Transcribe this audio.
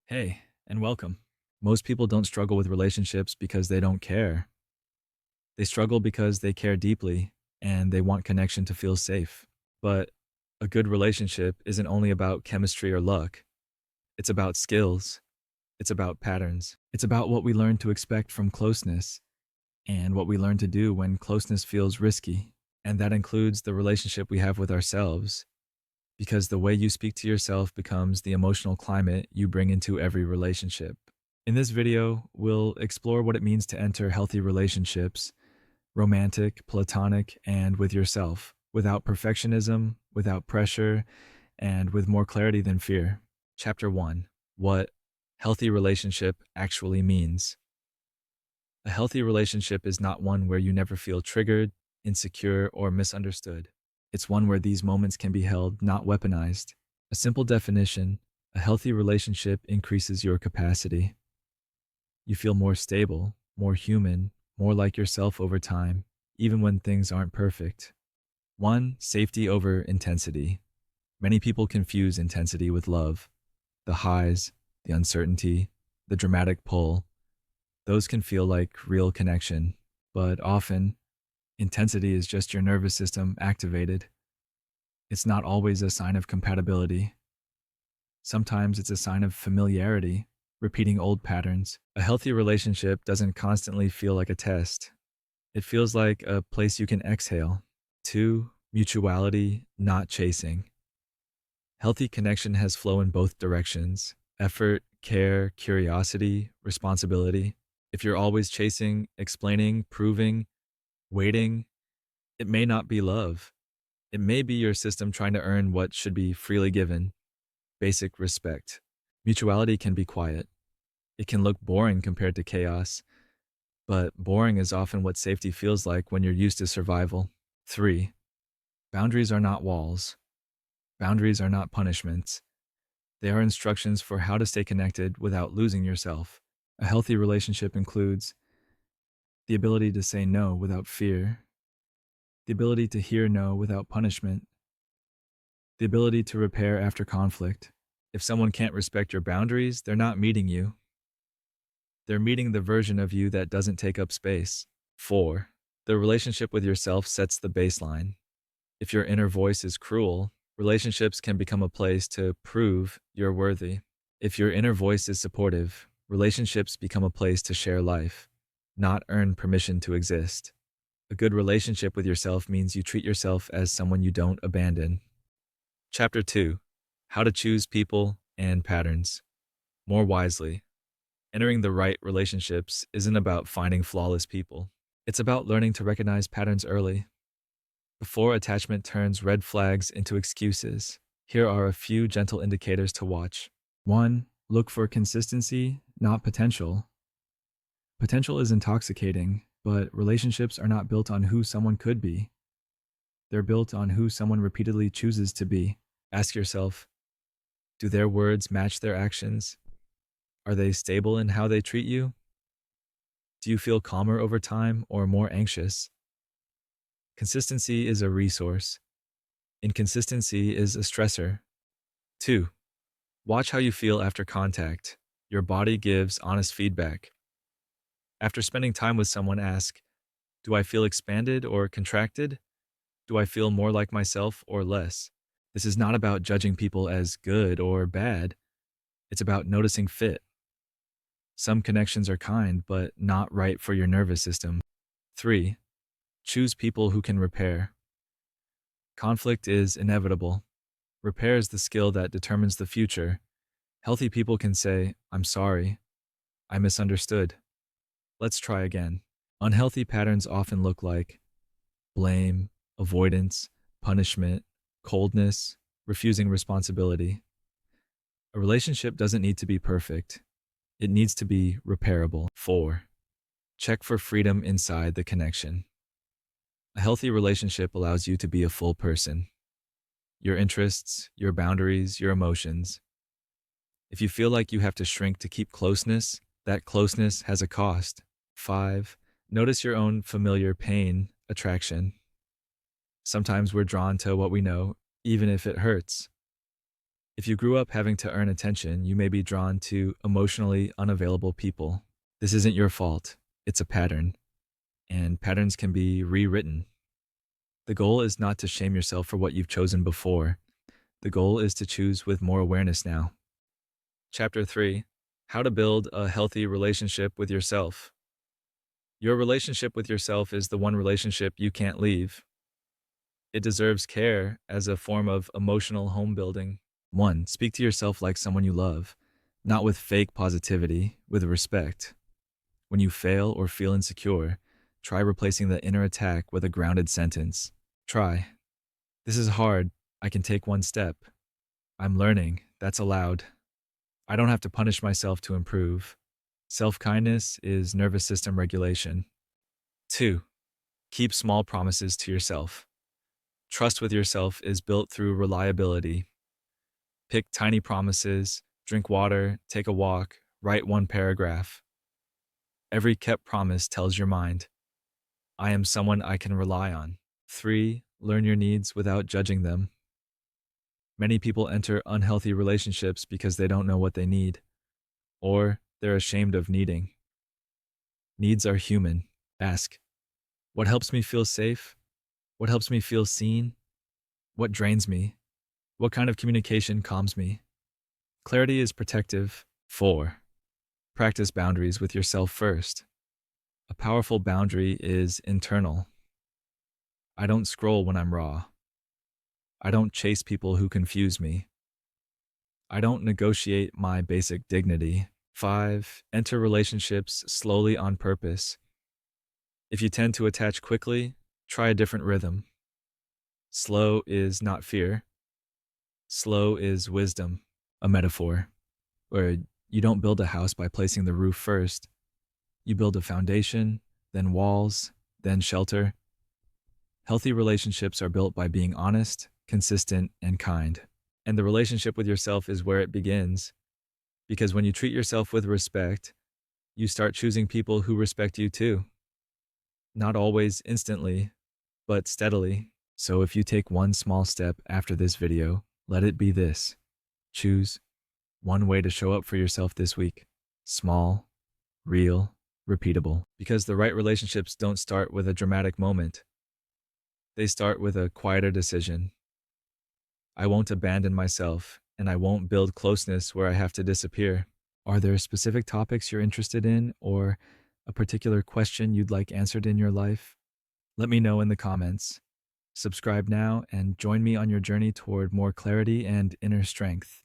Hey, and welcome. Most people don't struggle with relationships because they don't care. They struggle because they care deeply and they want connection to feel safe. But a good relationship isn't only about chemistry or luck, it's about skills, it's about patterns, it's about what we learn to expect from closeness and what we learn to do when closeness feels risky. And that includes the relationship we have with ourselves, because the way you speak to yourself becomes the emotional climate you bring into every relationship. In this video, we'll explore what it means to enter healthy relationships, romantic, platonic, and with yourself, without perfectionism, without pressure, and with more clarity than fear. Chapter 1: What healthy relationship actually means. A healthy relationship is not one where you never feel triggered, insecure, or misunderstood. It's one where these moments can be held, not weaponized. A simple definition: a healthy relationship increases your capacity. You feel more stable, more human, more like yourself over time, even when things aren't perfect. 1. Safety over intensity. Many people confuse intensity with love. The highs, the uncertainty, the dramatic pull, those can feel like real connection, but often, intensity is just your nervous system activated. It's not always a sign of compatibility. Sometimes it's a sign of familiarity, repeating old patterns. A healthy relationship doesn't constantly feel like a test. It feels like a place you can exhale. 2. Mutuality, not chasing. Healthy connection has flow in both directions: effort, care, curiosity, responsibility. If you're always chasing, explaining, proving, waiting, it may not be love. It may be your system trying to earn what should be freely given: basic respect. Mutuality can be quiet. It can look boring compared to chaos, but boring is often what safety feels like when you're used to survival. 3. Boundaries are not walls. Boundaries are not punishments. They are instructions for how to stay connected without losing yourself. A healthy relationship includes the ability to say no without fear, the ability to hear no without punishment, the ability to repair after conflict. If someone can't respect your boundaries, they're not meeting you. They're meeting the version of you that doesn't take up space. 4. The relationship with yourself sets the baseline. If your inner voice is cruel, relationships can become a place to prove you're worthy. If your inner voice is supportive, relationships become a place to share life, not earn permission to exist. A good relationship with yourself means you treat yourself as someone you don't abandon. Chapter 2: How to choose people and patterns more wisely. Entering the right relationships isn't about finding flawless people. It's about learning to recognize patterns early, before attachment turns red flags into excuses. Here are a few gentle indicators to watch. 1. Look for consistency, not potential. Potential is intoxicating, but relationships are not built on who someone could be. They're built on who someone repeatedly chooses to be. Ask yourself, do their words match their actions? Are they stable in how they treat you? Do you feel calmer over time or more anxious? Consistency is a resource. Inconsistency is a stressor. 2. Watch how you feel after contact. Your body gives honest feedback. After spending time with someone, ask, do I feel expanded or contracted? Do I feel more like myself or less? This is not about judging people as good or bad. It's about noticing fit. Some connections are kind, but not right for your nervous system. 3. Choose people who can repair. Conflict is inevitable. Repair is the skill that determines the future. Healthy people can say, I'm sorry, I misunderstood. Let's try again. Unhealthy patterns often look like blame, avoidance, punishment, coldness, refusing responsibility. A relationship doesn't need to be perfect. It needs to be repairable. 4. Check for freedom inside the connection. A healthy relationship allows you to be a full person. Your interests, your boundaries, your emotions. If you feel like you have to shrink to keep closeness, that closeness has a cost. 5. Notice your own familiar pain, attraction. Sometimes we're drawn to what we know, even if it hurts. If you grew up having to earn attention, you may be drawn to emotionally unavailable people. This isn't your fault, it's a pattern, and patterns can be rewritten. The goal is not to shame yourself for what you've chosen before. The goal is to choose with more awareness now. Chapter 3: How to Build a Healthy Relationship with Yourself. Your relationship with yourself is the one relationship you can't leave. It deserves care as a form of emotional home building. 1. Speak to yourself like someone you love, not with fake positivity, with respect. When you fail or feel insecure, try replacing the inner attack with a grounded sentence. Try: "This is hard. I can take one step. I'm learning. That's allowed. I don't have to punish myself to improve." Self kindness is nervous system regulation. 2. Keep small promises to yourself. Trust with yourself is built through reliability. Pick tiny promises, drink water, take a walk, write one paragraph. Every kept promise tells your mind, I am someone I can rely on. 3. Learn your needs without judging them. Many people enter unhealthy relationships because they don't know what they need, or they're ashamed of needing. Needs are human. Ask, what helps me feel safe? What helps me feel seen? What drains me? What kind of communication calms me? Clarity is protective. 4. Practice boundaries with yourself first. A powerful boundary is internal. I don't scroll when I'm raw. I don't chase people who confuse me. I don't negotiate my basic dignity. 5. Enter relationships slowly on purpose. If you tend to attach quickly, try a different rhythm. Slow is not fear. Slow is wisdom. A metaphor where you don't build a house by placing the roof first. You build a foundation, then walls, then shelter. Healthy relationships are built by being honest, consistent, and kind. And the relationship with yourself is where it begins. Because when you treat yourself with respect, you start choosing people who respect you too. Not always instantly, but steadily. So if you take one small step after this video, let it be this. Choose one way to show up for yourself this week. Small, real, repeatable. Because the right relationships don't start with a dramatic moment. They start with a quieter decision. I won't abandon myself, and I won't build closeness where I have to disappear. Are there specific topics you're interested in, or a particular question you'd like answered in your life? Let me know in the comments. Subscribe now and join me on your journey toward more clarity and inner strength.